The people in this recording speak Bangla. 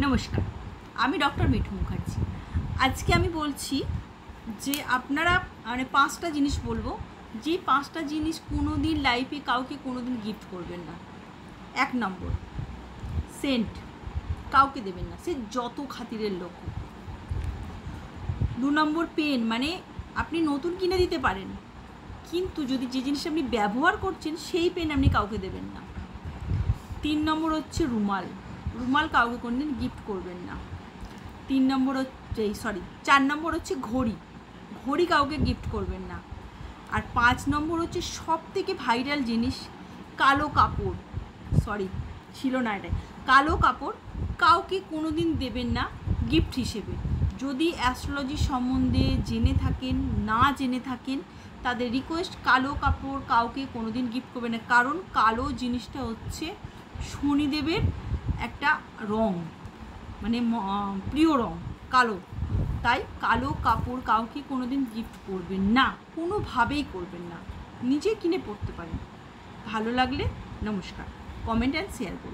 নমস্কার, আমি ডক্টর মিঠু মুখার্জি। আজকে আমি বলছি যে আপনারা মানে 5টা জিনিস বলবো, যে 5টা জিনিস কোনো দিন লাইফে কাউকে কোনো দিন গিফট করবেন না। 1 নম্বর, সেন্ট কাউকে দেবেন না, সে যত খাতিরের লোক। 2 নম্বর, পেন মানে আপনি নতুন কিনে দিতে পারেন, কিন্তু যদি যে জিনিস আপনি ব্যবহার করছেন সেই পেন আপনি কাউকে দেবেন না। 3 নম্বর হচ্ছে রুমাল, রুমাল কাউকে কোনোদিন গিফট করবেন না। 4 নম্বর হচ্ছে ঘড়ি, ঘড়ি কাউকে গিফট করবেন না। আর 5 নম্বর হচ্ছে সব থেকে ভাইরাল জিনিস, কালো কাপড়, কালো কাপড় কাউকে কোনো দিন দেবেন না গিফট হিসেবে। যদি অ্যাস্ট্রোলজি সম্বন্ধে জেনে থাকেন, না জেনে থাকেন, তাদের রিকোয়েস্ট, কালো কাপড় কাউকে কোনো দিন গিফট করবেন না। কারণ কালো জিনিসটা হচ্ছে শনিদেবের একটা রং, মানে প্রিয় রং কালো। তাই কালো কাপড় কাউকে কোনো দিন গিফট করবেন না, কোনোভাবেই করবেন না। নিজে কিনে পড়তে পারেন। ভালো লাগলে নমস্কার, কমেন্ট অ্যান্ড শেয়ার করুন।